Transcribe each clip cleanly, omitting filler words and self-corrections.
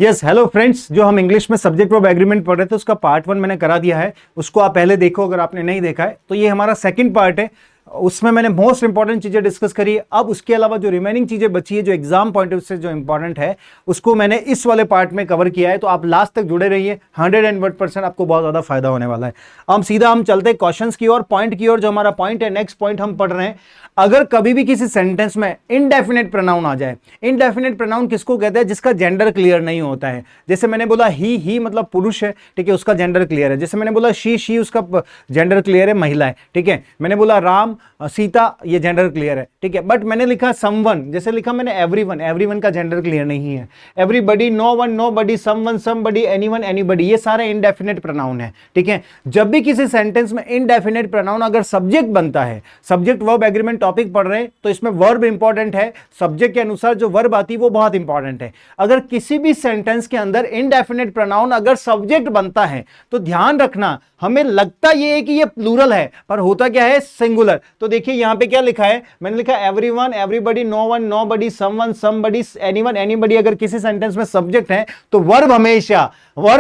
Yes hello friends, जो हम English में सब्जेक्ट वर्ब एग्रीमेंट पढ़ रहे थे उसका पार्ट 1 मैंने करा दिया है। उसको आप पहले देखो अगर आपने नहीं देखा है तो। ये हमारा सेकंड पार्ट है, उसमें मैंने मोस्ट इंपॉर्टेंट चीजें डिस्कस करी है। अब उसके अलावा जो रिमेनिंग चीजें बची है, जो एग्जाम पॉइंट ऑफ व्यू से जो इंपॉर्टेंट है, उसको मैंने इस वाले पार्ट में कवर किया है। तो आप लास्ट तक जुड़े रहिए, 101% आपको बहुत ज्यादा फायदा होने वाला है। अब सीधा हम चलते हैं क्वेश्चंस की ओर, पॉइंट की ओर। जो हमारा पॉइंट है, नेक्स्ट पॉइंट हम पढ़ रहे हैं, अगर कभी भी किसी सेंटेंस में इनडेफिनेट प्रोनाउन आ जाए। इनडेफिनेट प्रोनाउन किसको कहते हैं? जिसका जेंडर क्लियर नहीं होता है। जैसे मैंने बोला ही मतलब पुरुष है, ठीक है, उसका जेंडर क्लियर है। जैसे मैंने बोला शी उसका जेंडर क्लियर है, महिला है, ठीक है। मैंने बोला राम सीता, ये जेंडर क्लियर है, ठीक है। बट मैंने लिखा समवन, जैसे लिखा मैंने एवरीवन का जेंडर क्लियर नहीं है। Everybody, no one, nobody, someone, somebody, anyone, anybody, ये सारे इनडेफिनेट प्रोनाउन है, ठीक है। जब भी किसी सेंटेंस में इनडेफिनेट प्रोनाउन अगर सब्जेक्ट बनता है, सब्जेक्ट वर्ब एग्रीमेंट टॉपिक पढ़ रहे हैं तो इसमें वर्ब इंपॉर्टेंट है, सब्जेक्ट के अनुसार जो वर्ब आती है वो बहुत इंपॉर्टेंट है। अगर किसी भी सेंटेंस के अंदर इनडेफिनेट प्रोनाउन अगर सब्जेक्ट बनता है तो ध्यान रखना, हमें लगता ये है कि ये प्लूरल है पर होता क्या है? सिंगुलर। तो देखिए यहां पे क्या लिखा है, मैंने लिखा everyone, everybody, no one, nobody, someone, somebody, anyone, anybody. अगर किसी सेंटेंस में सब्जेक्ट है तो वर्ब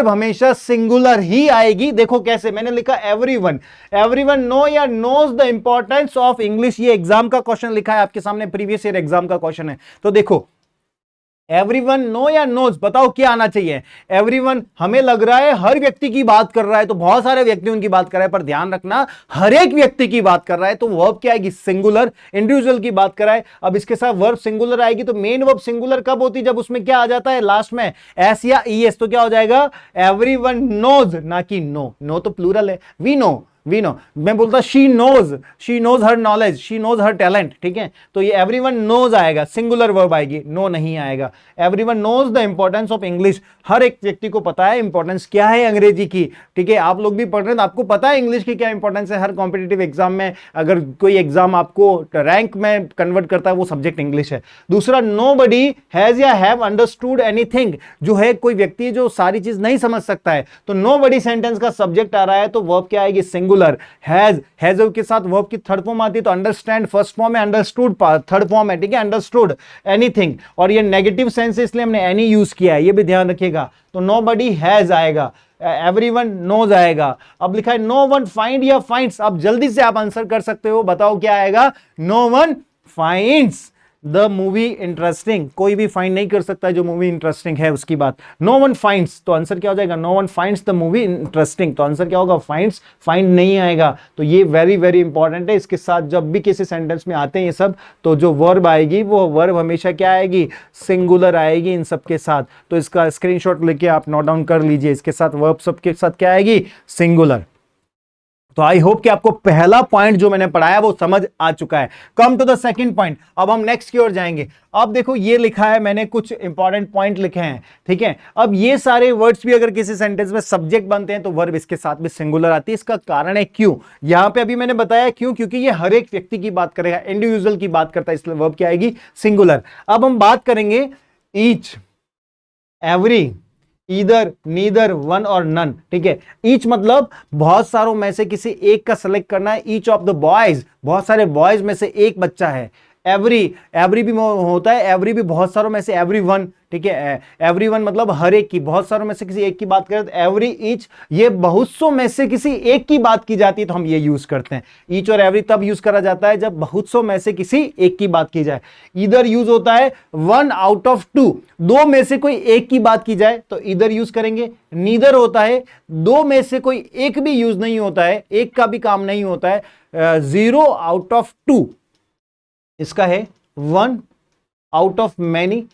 हमेशा सिंगुलर ही आएगी। देखो कैसे, मैंने लिखा एवरीवन नो या knows the importance of English. ये एग्जाम का क्वेश्चन लिखा है आपके सामने, प्रीवियस ईयर एग्जाम का क्वेश्चन है। तो देखो एवरीवन नो या नोज, बताओ क्या आना चाहिए? एवरीवन हमें लग रहा है हर व्यक्ति की बात कर रहा है, तो बहुत सारे व्यक्ति उनकी बात कर रहा है, पर ध्यान रखना हर एक व्यक्ति की बात कर रहा है, तो वर्ब क्या आएगी? सिंगुलर। इंडिविजुअल की बात कर रहा है, अब इसके साथ वर्ब सिंगुलर आएगी। तो मेन वर्ब सिंगुलर कब होती है? जब उसमें क्या आ जाता है लास्ट में? एस या ईएस। तो क्या हो जाएगा? एवरीवन नोज, ना कि नो तो प्लूरल है। वी नो, मैं बोलता she knows her knowledge, she knows her talent, ठीक है। तो ये एवरीवन नोज आएगा, सिंगुलर वर्ब आएगी, नो नहीं आएगा। Everyone knows the importance of English, हर एक व्यक्ति को पता है इंपॉर्टेंस क्या है अंग्रेजी की, ठीक है। आप लोग भी पढ़ रहे हैं तो आपको पता है इंग्लिश की क्या इंपॉर्टेंस है। हर कॉम्पिटिटिव एग्जाम में अगर कोई एग्जाम आपको रैंक में कन्वर्ट करता है वो सब्जेक्ट इंग्लिश है। दूसरा, नोबडी हैज या हैव अंडरस्टूड एनीथिंग, जो है कोई व्यक्ति जो सारी चीज नहीं समझ सकता है, तो नोबडी सेंटेंस का सब्जेक्ट आ रहा है, तो वर्ब क्या आएगी? सिंगुलर। हैज के साथ वर्ब की थर्ड फॉर्म आती है, तो अंडरस्टैंड फर्स्ट फॉर्म है, अंडरस्टूड थर्ड फॉर्म है, ठीक है। अंडरस्टूड एनीथिंग, और ये नेगेटिव सेंस है इसलिए हमने एनी यूज किया है, ये भी ध्यान रखिएगा। तो नोबडी हैज आएगा, एवरीवन नोज आएगा। अब लिखा है नो वन फाइंड या फाइंड्स, अब जल्दी से आप आंसर कर सकते हो, बताओ क्या आएगा? No one finds the movie interesting. कोई भी फाइंड नहीं कर सकता जो मूवी इंटरेस्टिंग है उसकी बात। नो वन फाइंड्स, तो आंसर क्या हो जाएगा? No one finds the movie interesting, तो आंसर क्या होगा? फाइंड्स, फाइंड नहीं आएगा। तो ये वेरी वेरी इंपॉर्टेंट है। इसके साथ जब भी किसी सेंटेंस में आते हैं ये सब, तो जो वर्ब आएगी वो वर्ब हमेशा क्या आएगी? सिंगुलर आएगी इन सबके साथ। तो इसका स्क्रीनशॉट लेके आप नोट डाउन कर लीजिए, इसके साथ वर्ब सबके साथ क्या आएगी? सिंगुलर। तो आई होप कि आपको पहला पॉइंट जो मैंने पढ़ाया वो समझ आ चुका है। Come to the second point, अब हम नेक्स्ट की ओर जाएंगे। अब देखो ये लिखा है, मैंने कुछ इंपॉर्टेंट पॉइंट लिखे हैं, ठीक है। अब ये सारे वर्ड्स भी अगर किसी सेंटेंस में सब्जेक्ट बनते हैं तो वर्ब इसके साथ भी सिंगुलर आती है। इसका कारण है क्यों, यहां पे अभी मैंने बताया क्यों, क्योंकि ये हर एक व्यक्ति की बात करेगा, इंडिविजुअल की बात करता है, इसलिए वर्ब क्या आएगी? सिंगुलर। अब हम बात करेंगे each, every, either, neither, one और नन, ठीक है। ईच मतलब बहुत सारों में से किसी एक का सेलेक्ट करना है। ईच ऑफ द बॉयज, बहुत सारे बॉयज में से एक बच्चा है। एवरी भी होता है, एवरी भी बहुत सारों में से, एवरी वन, ठीक है। एवरी वन मतलब हर एक की, बहुत सारों में से किसी एक की बात करें तो एवरी ईच, ये बहुत सौ में से किसी एक की बात की जाती है तो हम ये यूज करते हैं। ईच और एवरी तब यूज करा जाता है जब बहुत सौ में से किसी एक की बात की जाए। इधर यूज होता है वन आउट ऑफ टू, दो में से कोई एक की बात की जाए तो इधर यूज करेंगे। नीदर होता है दो में से कोई एक भी यूज नहीं होता है, एक का भी काम नहीं होता है। जीरो आउट ऑफ टू, इसका है one out of many,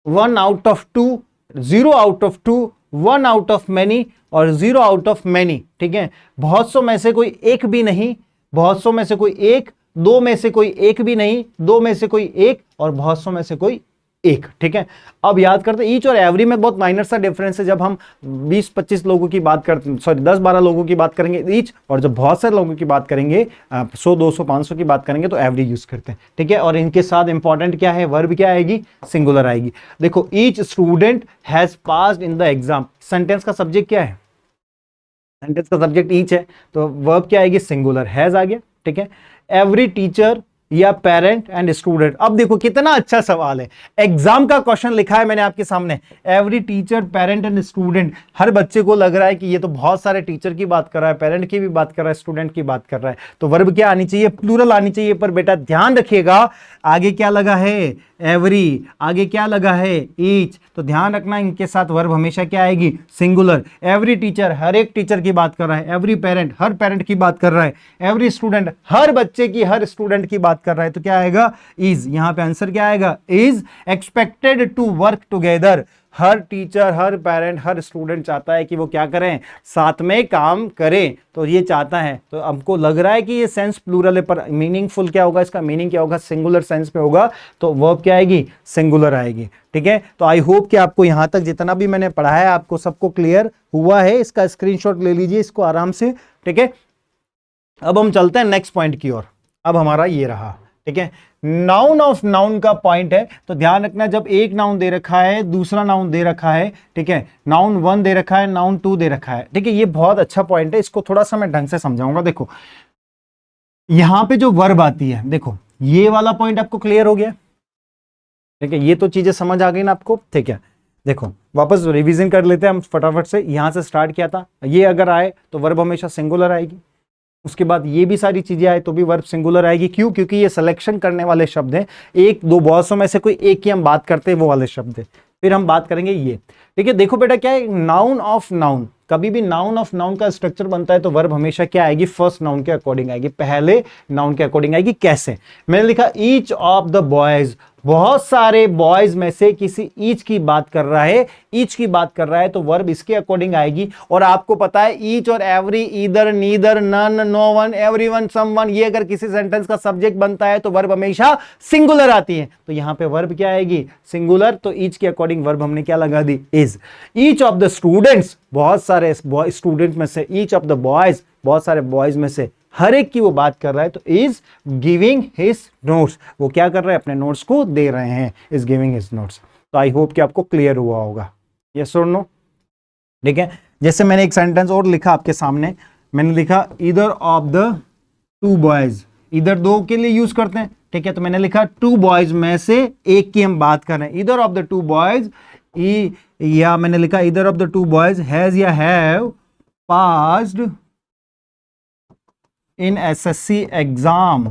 one out of two, zero out of two, one out of many और जीरो आउट ऑफ मैनी, ठीक है। बहुत सौ में से कोई एक भी नहीं, बहुत सौ में से कोई एक, दो में से कोई एक भी नहीं, दो में से कोई एक और बहुत सौ में से कोई एक, ठीक है। अब याद करते हैं ईच और एवरी में बहुत माइनर सा डिफरेंस है। जब हम 20-25 लोगों की बात करते, सॉरी 10-12 लोगों की बात करेंगे ईच, और जब बहुत सारे लोगों की बात करेंगे 100-200-500 की बात करेंगे तो एवरी यूज करते हैं, ठीक है। और इनके साथ इंपॉर्टेंट क्या है? वर्ब क्या आएगी? सिंगुलर आएगी। देखो each student has passed in the exam, sentence का सब्जेक्ट क्या है? सेंटेंस का सब्जेक्ट ईच है, तो वर्ब क्या आएगी? सिंगुलर, हैज आ गया, ठीक है। एवरी टीचर या पेरेंट एंड स्टूडेंट? अब देखो कितना अच्छा सवाल है, एग्जाम का क्वेश्चन लिखा है मैंने आपके सामने, every teacher parent and student. हर बच्चे को लग रहा है कि ये तो बहुत सारे टीचर की बात कर रहा है, पेरेंट की भी बात कर रहा है, स्टूडेंट की बात कर रहा है, तो वर्ब क्या आनी चाहिए? प्लूरल आनी चाहिए। पर बेटा ध्यान रखिएगा, आगे क्या लगा है? एवरी, आगे क्या लगा है? ईच। तो ध्यान रखना इनके साथ वर्ब हमेशा क्या आएगी? सिंगुलर। एवरी टीचर, हर एक टीचर की बात कर रहा है, एवरी पेरेंट, हर पेरेंट की बात कर रहा है, एवरी स्टूडेंट, हर बच्चे की, हर स्टूडेंट की बात कर रहा है, तो क्या आएगा? इज। यहां पे आंसर क्या आएगा? Is expected to work together. हर टीचर, हर पेरेंट, हर स्टूडेंट चाहता है कि वो क्या करें? साथ में काम करें, तो ये चाहता है। तो हमको लग रहा है कि ये सेंस प्लूरल है, पर मीनिंगफुल क्या होगा? इसका मीनिंग क्या होगा? सिंगुलर सेंस में होगा, तो वर्ब क्या आएगी? सिंगुलर आएगी। ठीक है, तो आई होप कि आपको यहां तक जितना भी मैंने पढ़ाया है आपको सबको क्लियर हुआ है। इसका स्क्रीनशॉट ले लीजिए इसको आराम से। ठीक है, अब हम चलते हैं नेक्स्ट पॉइंट की ओर। अब हमारा ये रहा, ठीक है, नाउन ऑफ नाउन का पॉइंट है। तो ध्यान रखना, जब एक नाउन दे रखा है, दूसरा नाउन दे रखा है, ठीक है, नाउन 1 दे रखा है, नाउन 2 दे रखा है, ठीक है, ये बहुत अच्छा पॉइंट है, इसको थोड़ा सा मैं ढंग से समझाऊंगा। देखो यहां पे जो वर्ब आती है, देखो ये वाला पॉइंट आपको क्लियर हो गया? ठीक है, ये तो चीजें समझ आ गई ना आपको? ठीक है, देखो वापस रिवीजन कर लेते हैं हम फटाफट से। यहां से स्टार्ट किया था, ये अगर आए तो वर्ब हमेशा सिंगुलर आएगी, उसके बाद ये भी सारी चीजें आए तो भी वर्ब सिंगुलर आएगी। क्यों? क्योंकि ये सिलेक्शन करने वाले शब्द हैं, एक दो बहुत सौ में से कोई एक ही हम बात करते हैं, वो वाले शब्द है। फिर हम बात करेंगे ये। ठीक है, देखो बेटा क्या है, नाउन ऑफ नाउन, कभी भी नाउन ऑफ नाउन का स्ट्रक्चर बनता है तो वर्ब हमेशा क्या आएगी? फर्स्ट नाउन के अकॉर्डिंग आएगी, पहले नाउन के अकॉर्डिंग आएगी। कैसे? मैंने लिखा ईच ऑफ द बॉयज, बहुत सारे बॉयज में से किसी ईच की बात कर रहा है, ईच की बात कर रहा है तो वर्ब इसके अकॉर्डिंग आएगी। और आपको पता है ईच और every, either, neither, none, no one, everyone, someone, ये अगर किसी सेंटेंस का सब्जेक्ट बनता है तो वर्ब हमेशा सिंगुलर आती है। तो यहां पे वर्ब क्या आएगी? सिंगुलर। तो ईच के अकॉर्डिंग वर्ब हमने क्या लगा दी? Is. Each of the students, बहुत सारे स्टूडेंट में से, ईच ऑफ द बॉयज, बहुत सारे बॉयज में से, हर एक की वो बात कर रहा है तो इज गिविंग हिज नोट्स, वो क्या कर रहे हैं? अपने नोट्स को दे रहे हैं, इज गिविंग हिज नोट्स। तो आई होप कि आपको क्लियर हुआ होगा, यस और नो? ठीक है, जैसे मैंने एक सेंटेंस और लिखा आपके सामने, मैंने लिखा either of the two boys, इधर दो के लिए यूज करते हैं, ठीक है, तो मैंने लिखा टू बॉयज में से एक की हम बात कर रहे हैं, either of the two boys, या मैंने लिखा either of the two boys has या have passed in SSC exam,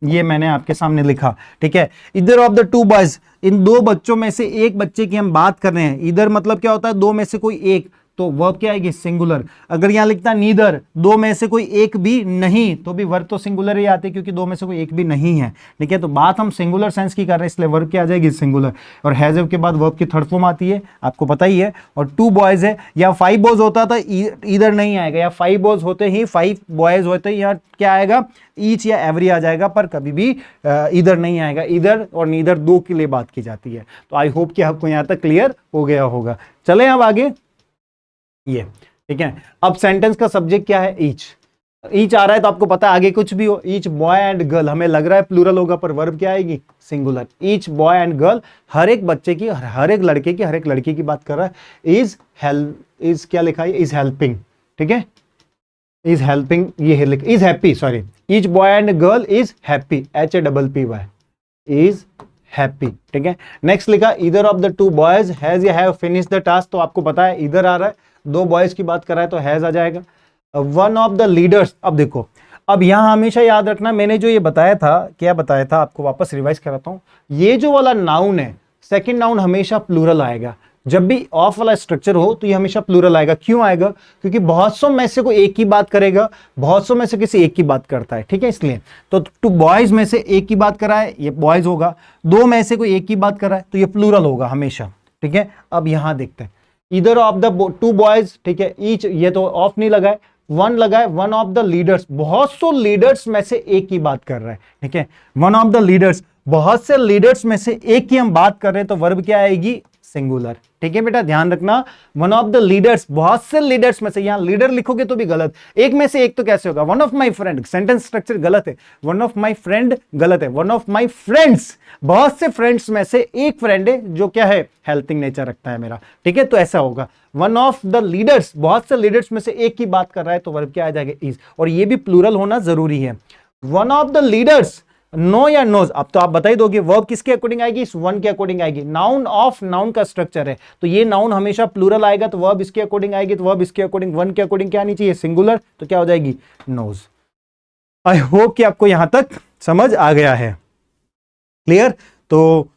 ये मैंने आपके सामने लिखा। ठीक है, either of the two boys, इन दो बच्चों में से एक बच्चे की हम बात कर रहे हैं। इधर मतलब क्या होता है? दो में से कोई एक, तो वर्ब क्या आएगी? सिंगुलर। अगर यहां लिखता नीदर, दो में से कोई एक भी नहीं, तो भी वर्ब तो सिंगुलर ही आती है क्योंकि दो में से कोई एक भी नहीं है। ठीक है, तो बात हम सिंगुलर सेंस की कर रहे हैं, इसलिए वर्ब क्या आ जाएगी? सिंगुलर। और हैज के बाद वर्ब की थर्ड फॉर्म आती है, आपको पता ही है। और टू बॉयज है, या फाइव बॉयज होता था इधर नहीं आएगा, या फाइव बॉयज होते ही, फाइव बॉयज होते ही यहाँ क्या आएगा? ईच या एवरी आ जाएगा, पर कभी भी इधर नहीं आएगा। इधर और नीदर दो के लिए बात की जाती है। तो आई होप कि आपको यहाँ तक क्लियर हो गया होगा। चलें अब आगे, ये ठीक है। अब सेंटेंस का सब्जेक्ट क्या है? ईच। ईच आ रहा है तो आपको पता है आगे कुछ भी हो, ईच बॉय एंड गर्ल, हमें लग रहा है प्लूरल होगा, पर वर्ब क्या आएगी? Singular. Each boy and girl, हर एक बच्चे की, हर एक लड़के की, हर एक लड़की की बात कर रहा है। इज क्या लिखा है? Is helping. ठीक है, इज हेल्पिंग, ये is happy, sorry, each boy and girl is happy, HAPPY, is happy. ठीक है, नेक्स्ट लिखा either of the two boys has या हैव फिनिश्ड द टास्क, तो आपको पता है इधर आ रहा है, दो बॉयज की बात कर रहा है तो हैज आ जाएगा। वन ऑफ द लीडर्स, अब देखो, अब यहां हमेशा याद रखना, मैंने जो ये बताया था, क्या बताया था आपको, वापस रिवाइज कराता हूं। ये जो वाला नाउन है, सेकंड नाउन हमेशा प्लूरल आएगा। जब भी ऑफ वाला स्ट्रक्चर हो तो ये हमेशा प्लूरल आएगा। क्यों आएगा? क्योंकि बहुत सौ में से कोई एक की बात करेगा, बहुत सौ में से किसी एक की बात करता है। ठीक है, इसलिए तो टू बॉयज में से एक की बात कर रहा है, ये बॉयज होगा। दो में से कोई एक की बात कर रहा है तो ये प्लूरल होगा हमेशा। ठीक है, अब यहां देखते हैं, इधर ऑफ द टू बॉयज, ठीक है, ईच, ये तो ऑफ नहीं लगा है, वन लगा है, वन ऑफ द लीडर्स, बहुत सौ लीडर्स में से एक की बात कर रहा है। ठीक है, वन ऑफ द लीडर्स, बहुत से लीडर्स में से एक की हम बात कर रहे हैं तो वर्ब क्या आएगी? सिंगुलर। ठीक है बेटा, ध्यान रखना, वन ऑफ द लीडर्स, बहुत से लीडर्स में से, यहां लीडर लिखोगे तो भी गलत, एक में से एक तो कैसे होगा? One of my friend, sentence structure गलत है, वन ऑफ माई फ्रेंड गलत है, वन ऑफ माई फ्रेंड्स, बहुत से फ्रेंड्स में से एक फ्रेंड है जो क्या है? हेल्पिंग नेचर रखता है मेरा। ठीक है, तो ऐसा होगा, वन ऑफ द लीडर्स, बहुत से लीडर्स में से एक की बात कर रहा है तो वर्ब क्या आ जाएगा? इज। और ये भी प्लूरल होना जरूरी है। One of the leaders, know या नोज, अब तो आप बता ही दोगे वर्ब किसके अकॉर्डिंग आएगी, इस वन के अकॉर्डिंग आएगी। नाउन ऑफ नाउन का स्ट्रक्चर है, तो ये नाउन हमेशा प्लूरल आएगा, तो वर्ब इसके अकॉर्डिंग आएगी, तो वर्ब इसके अकॉर्डिंग, वन के अकॉर्डिंग क्या आनी चाहिए, सिंगुलर, तो क्या हो जाएगी, नोज। आई होप कि आपको यहां तक समझ आ गया है, क्लियर। तो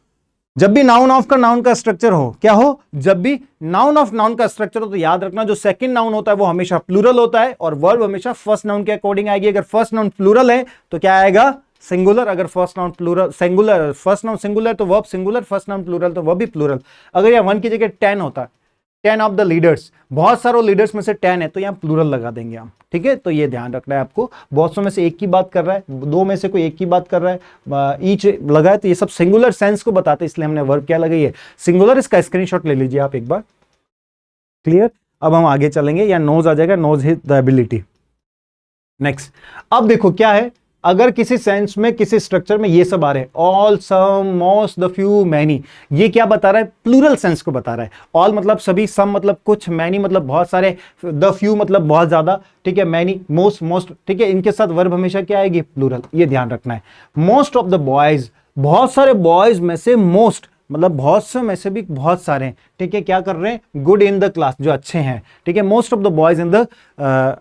जब भी नाउन ऑफ का नाउन का स्ट्रक्चर हो, क्या हो, जब भी नाउन ऑफ नाउन का स्ट्रक्चर हो, तो याद रखना जो सेकंड नाउन होता है वो हमेशा प्लूरल होता है, और वर्ब हमेशा फर्स्ट नाउन के अकॉर्डिंग आएगी। अगर फर्स्ट नाउन प्लूरल है तो क्या आएगा, सिंगुलर। अगर first noun plural singular, first noun singular तो verb singular, first noun plural तो वर्ब भी प्लूरल। अगर यहाँ वन की जगह 10 होता, 10 ऑफ द लीडर्स, बहुत सारे लीडर्स में से 10 है, तो यहाँ प्लूरल लगा देंगे हम, ठीक है। तो ये ध्यान रखना है आपको, बहुत सौ में से एक की बात कर रहा है, दो में से कोई एक की बात कर रहा है, ईच लगा है, तो ये सब सिंगुलर सेंस को बताते हैं, इसलिए हमने वर्ब क्या लगाई है, सिंगुलर। इसका स्क्रीनशॉट ले लीजिए आप एक बार, क्लियर। अब हम आगे चलेंगे, या नोज आ जाएगा, knows is the ability. Next, अब देखो क्या है, अगर किसी सेंस में किसी स्ट्रक्चर में ये सब आ रहे हैं, all, some, most, the few, many, ये क्या बता रहा है, प्लूरल सेंस को बता रहा है। ऑल मतलब सभी, सम मतलब कुछ, मैनी मतलब बहुत सारे, द फ्यू मतलब बहुत ज्यादा, ठीक है, मैनी, मोस्ट, ठीक है, इनके साथ वर्ब हमेशा क्या आएगी, प्लूरल, ये ध्यान रखना है। मोस्ट ऑफ द बॉयज, बहुत सारे बॉयज में से मोस्ट मतलब बहुत से में से भी बहुत सारे हैं, ठीक है, क्या कर रहे हैं, गुड इन द क्लास, जो अच्छे हैं, ठीक है। Most of the boys in the,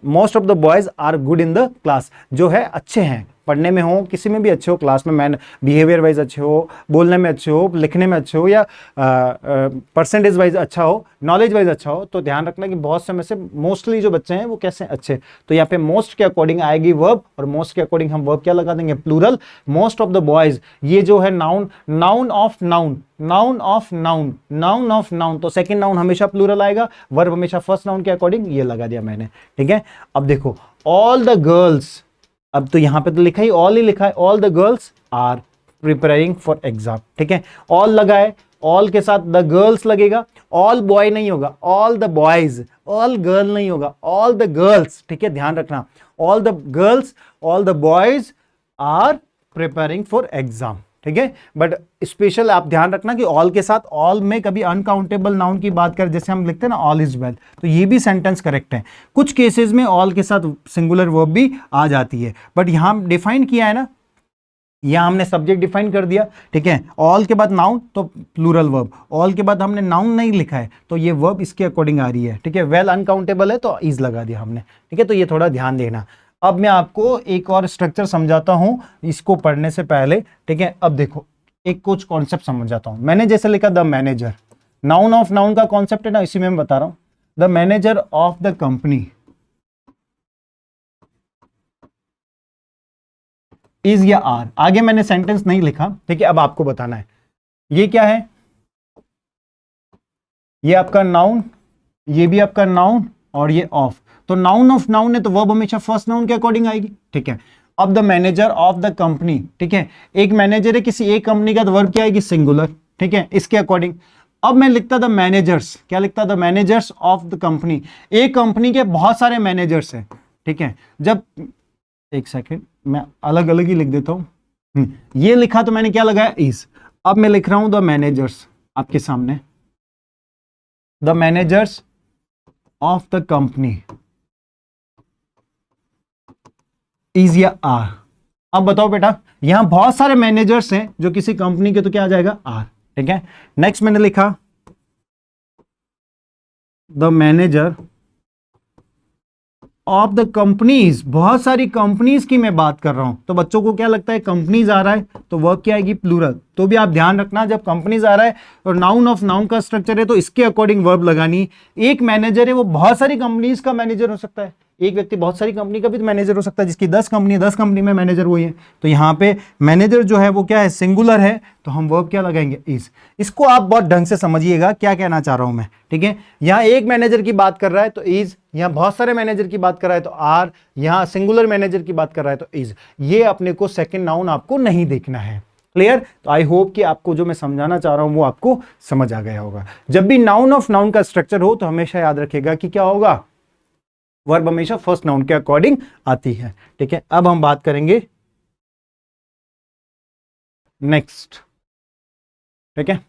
most of the boys are good in the class, जो है अच्छे हैं, पढ़ने में हो, किसी में भी अच्छे हो, क्लास में मैन बिहेवियर वाइज अच्छे हो, बोलने में अच्छे हो, लिखने में अच्छे हो, या परसेंटेज वाइज अच्छा हो, नॉलेज वाइज अच्छा हो, तो ध्यान रखना कि बहुत से में से मोस्टली जो बच्चे हैं वो कैसे अच्छे। तो यहाँ पे मोस्ट के अकॉर्डिंग आएगी वर्ब, और मोस्ट के अकॉर्डिंग हम वर्ब क्या लगा देंगे, plural. Most of the boys, ये जो है noun, noun of noun, noun of noun, noun of noun, तो सेकंड नाउन हमेशा प्लूरल आएगा, वर्ब हमेशा फर्स्ट नाउन के अकॉर्डिंग, ये लगा दिया मैंने, ठीक है। अब देखो ऑल द गर्ल्स, अब तो यहां पे तो लिखा ही, ऑल ही लिखा है, all the girls are preparing for exam, ठीक है। ऑल लगा है, ऑल के साथ द गर्ल्स लगेगा, ऑल बॉय नहीं होगा, all the boys, all girl नहीं होगा, ऑल द गर्ल्स, ठीक है, ध्यान रखना, all the girls, all the boys are preparing for exam, ठीक है। बट स्पेशल आप ध्यान रखना कि ऑल के साथ, ऑल में कभी अनकाउंटेबल नाउन की बात करें, जैसे हम लिखते हैं ना ऑल इज वेल, तो ये भी सेंटेंस करेक्ट है। कुछ केसेस में ऑल के साथ सिंगुलर वर्ब भी आ जाती है, बट यहां डिफाइन किया है ना, यहां हमने सब्जेक्ट डिफाइन कर दिया, ठीक है। ऑल के बाद नाउन तो प्लूरल वर्ब, ऑल के बाद हमने नाउन नहीं लिखा है, तो ये वर्ब इसके अकॉर्डिंग आ रही है, ठीक है। वेल अनकाउंटेबल है तो इज लगा दिया हमने, ठीक है। तो ये थोड़ा ध्यान देना। अब मैं आपको एक और स्ट्रक्चर समझाता हूं इसको पढ़ने से पहले, ठीक है। अब देखो एक कुछ कॉन्सेप्ट समझाता हूं, मैंने जैसे लिखा the manager, noun of noun का कॉन्सेप्ट है ना, इसी में मैं बता रहा हूं, the manager of the company is या आर, आगे मैंने सेंटेंस नहीं लिखा, ठीक है। अब आपको बताना है ये क्या है, ये आपका नाउन, ये भी आपका नाउन, और ये ऑफ, तो नाउन ऑफ नाउन है तो वर्ब हमेशा फर्स्ट नाउन के अकॉर्डिंग आएगी, ठीक है। अब the manager of the company, ठीक है, एक मैनेजर है किसी एक कंपनी का, तो वर्ब क्या आएगी, सिंगुलर, ठीक है, इसके अकॉर्डिंग। अब मैं लिखता द मैनेजर्स, क्या लिखता, the managers of the company, एक कंपनी के बहुत सारे मैनेजर्स हैं, ठीक है। जब एक सेकेंड मैं अलग अलग ही लिख देता हूं, ये लिखा तो मैंने क्या लगाया, इज। अब मैं लिख रहा हूं द मैनेजर्स आपके सामने, the managers of the company is या आर। अब बताओ बेटा, यहां बहुत सारे मैनेजर्स हैं जो किसी कंपनी के, तो क्या आ जाएगा, आर, ठीक है। नेक्स्ट मैंने लिखा the manager of the companies, बहुत सारी कंपनीज की मैं बात कर रहा हूं, तो बच्चों को क्या लगता है, कंपनीज आ रहा है तो वर्ब क्या आएगी, प्लूरल। तो भी आप ध्यान रखना, जब कंपनीज आ रहा है और नाउन ऑफ नाउन का स्ट्रक्चर है तो इसके अकॉर्डिंग वर्ब लगानी। एक मैनेजर है वो बहुत सारी कंपनीज का मैनेजर हो सकता है, एक व्यक्ति बहुत सारी कंपनी का भी मैनेजर हो सकता है, जिसकी 10 कंपनी है, 10 कंपनी में मैनेजर वही है। तो यहाँ पे मैनेजर जो है वो क्या है, सिंगुलर है, तो हम वर्ब क्या लगाएंगे, इज। इसको आप बहुत ढंग से समझिएगा क्या कहना चाह रहा हूं मैं, ठीक है। यहाँ एक मैनेजर की बात कर रहा है तो इज, यहाँ बहुत सारे मैनेजर की बात कर रहा है तो आर, यहाँ सिंगुलर मैनेजर की बात कर रहा है तो इज। ये अपने को सेकंड नाउन आपको नहीं देखना है, क्लियर। तो आई होप कि आपको जो मैं समझाना चाह रहा हूं वो आपको समझ आ गया होगा। जब भी नाउन ऑफ नाउन का स्ट्रक्चर हो तो हमेशा याद रखिएगा कि क्या होगा, वर्ब हमेशा फर्स्ट नाउन के अकॉर्डिंग आती है, ठीक है। अब हम बात करेंगे नेक्स्ट, ठीक है।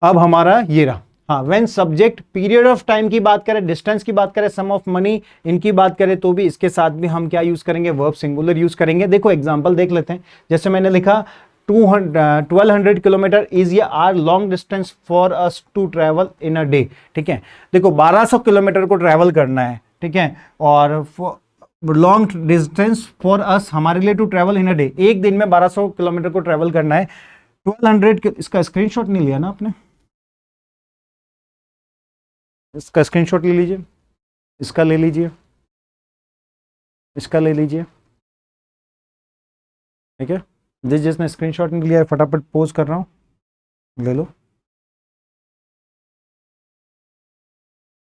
अब हमारा ये रहा, हाँ, when subject period of time की बात करें, डिस्टेंस की बात करें, सम ऑफ मनी इनकी बात करें, तो भी इसके साथ भी हम क्या यूज करेंगे, वर्ब सिंगुलर यूज करेंगे। देखो एग्जांपल देख लेते हैं, जैसे मैंने लिखा 1200 किलोमीटर इज ये are long distance for us to travel in a day. ठीक है, देखो 1200 किलोमीटर को ट्रेवल करना है, ठीक है, और लॉन्ग डिस्टेंस फॉर अस हमारे लिए to travel in a day, एक दिन में 1200 किलोमीटर को ट्रेवल करना है। 1200 इसका स्क्रीनशॉट नहीं लिया ना आपने, इसका स्क्रीनशॉट ले लीजिए, इसका ले लीजिए, इसका ले लीजिए, ठीक है। जिसने स्क्रीनशॉट नहीं लिया है फटाफट पोस्ट कर रहा हूं, ले लो।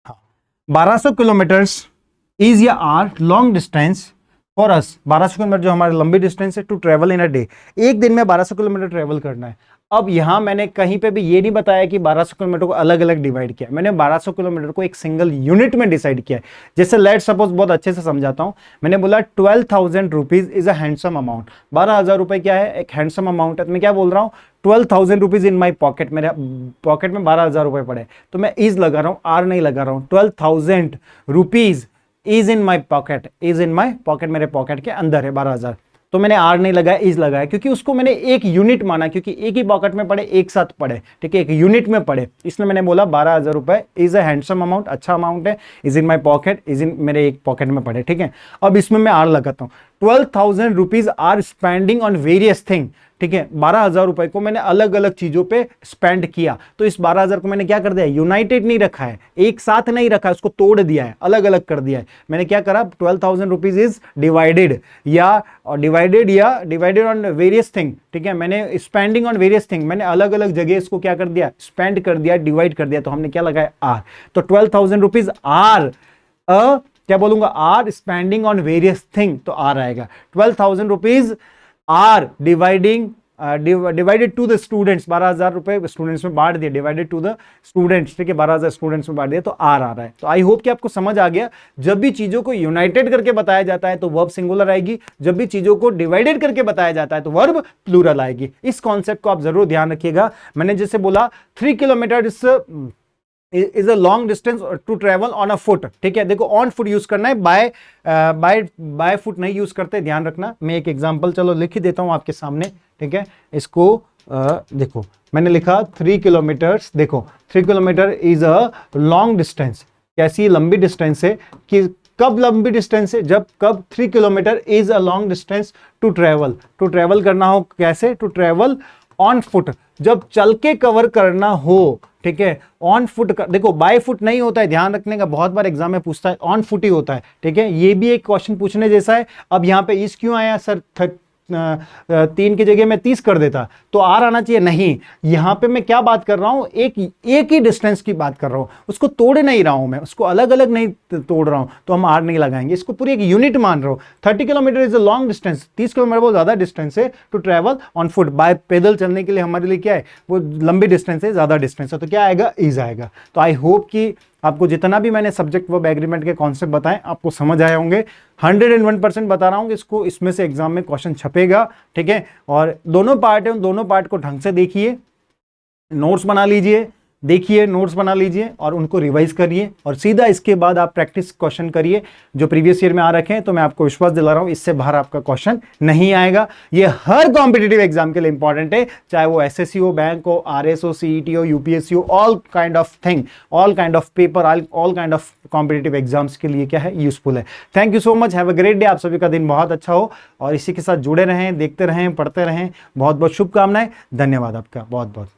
हाँ, 1200 किलोमीटर्स इज या are long distance for us, 1200 kilometer जो हमारी लंबी डिस्टेंस है, to travel in a day, एक दिन में 1200 किलोमीटर ट्रेवल करना है। अब यहां मैंने कहीं पे भी ये नहीं बताया कि 1200 किलोमीटर को अलग अलग डिवाइड किया, मैंने 1200 किलोमीटर को एक सिंगल यूनिट में डिसाइड किया है। जैसे लेट सपोज, बहुत अच्छे से समझाता हूं, मैंने बोला 12,000 rupees is a handsome amount, 12,000 रुपए क्या है, एक हैंडसम अमाउंट है। मैं क्या बोल रहा हूं, 12,000 रुपीज इन माई पॉकेट, मेरे पॉकेट में 12,000 रुपए पड़े, तो मैं इज लगा रहा हूं, आर नहीं लगा रहा हूं। 12,000 rupees is in my pocket, is in my pocket, मेरे पॉकेट के अंदर है 12,000, तो मैंने आर नहीं लगाया, इज लगाया, क्योंकि उसको मैंने एक यूनिट माना, क्योंकि एक ही पॉकेट में पड़े, एक साथ पड़े, ठीक है, एक यूनिट में पड़े, इसलिए मैंने बोला 12,000 रुपए इज अ हैंडसम अमाउंट, अच्छा अमाउंट है, is in my pocket, is in मेरे एक पॉकेट में पड़े, ठीक है। अब इसमें मैं आर लगाता हूं, 12,000 rupees are spending on various thing, ठीक है, 12,000 रुपए को मैंने अलग अलग चीजों पे स्पेंड किया, तो इस 12,000 को मैंने क्या कर दिया, यूनाइटेड नहीं रखा है, एक साथ नहीं रखा है, उसको तोड़ दिया है, अलग अलग कर दिया है। मैंने क्या करा, 12,000 रुपीज इज डिवाइडेड या डिवाइडेड ऑन वेरियस थिंग, ठीक है, मैंने स्पेंडिंग ऑन वेरियस थिंग, मैंने अलग अलग जगह इसको क्या कर दिया, स्पेंड कर दिया, डिवाइड कर दिया, तो हमने क्या लगाया, आर। तो 12,000 रुपीज आर क्या बोलूंगा, are spending on various thing, तो आर आएगा। 12,000 rupees are divided to the students, 12,000 रुपए स्टूडेंट्स में बांट दिए, डिवाइडेड टू द स्टूडेंट्स, ठीक है, 12,000 स्टूडेंट्स में बांट दिया, तो आर आ रहा है। तो आई होप कि आपको समझ आ गया, जब भी चीजों को यूनाइटेड करके बताया जाता है तो वर्ब सिंगुलर आएगी, जब भी चीजों को डिवाइडेड करके बताया जाता है तो वर्ब प्लूरल आएगी। इस कॉन्सेप्ट को आप जरूर ध्यान रखिएगा। मैंने जैसे बोला 3 kilometer is a long distance to travel on a foot, ठीक है, देखो ऑन फुट यूज करना है, बाय फुट नहीं यूज करते, ध्यान रखना। मैं एक एग्जांपल चलो लिख ही देता हूं आपके सामने, ठीक है, इसको देखो मैंने लिखा 3 किलोमीटर्स, देखो 3 kilometer is a long distance, कैसी लंबी डिस्टेंस है, कि कब लंबी डिस्टेंस है, जब कब 3 kilometer is a long distance to travel करना हो, कैसे, टू ट्रेवल ऑन फुट, जब चल के कवर करना हो, ठीक है, ऑन फुट देखो बाय फुट नहीं होता है, ध्यान रखने का, बहुत बार एग्जाम में पूछता है, ऑन फुट ही होता है, ठीक है, ये भी एक क्वेश्चन पूछने जैसा है। अब यहाँ पे इस क्यों आया सर, 3 की जगह मैं 30 कर देता तो आर आना चाहिए, नहीं, यहां पे मैं क्या बात कर रहा हूं, एक ही डिस्टेंस की बात कर रहा हूं, उसको तोड़ नहीं रहा हूं मैं, उसको अलग अलग नहीं तोड़ रहा हूं, तो हम आर नहीं लगाएंगे, इसको पूरी एक यूनिट मान रहा हूं। 30 kilometer is a long distance, 30 kilometer बहुत ज्यादा डिस्टेंस है to travel on foot, by पैदल चलने के लिए हमारे लिए क्या है, वो लंबी डिस्टेंस है, ज्यादा डिस्टेंस है, तो क्या आएगा, इज आएगा। तो आई होप कि आपको जितना भी मैंने सब्जेक्ट वर्ब एग्रीमेंट के कॉन्सेप्ट बताए आपको समझ आए होंगे। 101% बता रहा हूं कि इसको, इसमें से एग्जाम में क्वेश्चन छपेगा, ठीक है, और दोनों पार्ट है, उन दोनों पार्ट को ढंग से देखिए, नोट्स बना लीजिए, देखिए नोट्स बना लीजिए और उनको रिवाइज करिए, और सीधा इसके बाद आप प्रैक्टिस क्वेश्चन करिए जो प्रीवियस ईयर में आ रखे हैं। तो मैं आपको विश्वास दिला रहा हूं इससे बाहर आपका क्वेश्चन नहीं आएगा। ये हर कॉम्पिटिटिव एग्जाम के लिए इंपॉर्टेंट है, चाहे वो एसएससी हो, बैंक हो, आरएस हो, सीईटी हो, यूपीएससी हो, all kind of thing, all kind of paper, all kind of competitive exams के लिए क्या है, यूजफुल है। Thank you so much, have a great day, आप सभी का दिन बहुत अच्छा हो, और इसी के साथ जुड़े रहें, देखते रहें, पढ़ते रहें। बहुत बहुत शुभकामनाएं, धन्यवाद आपका बहुत बहुत।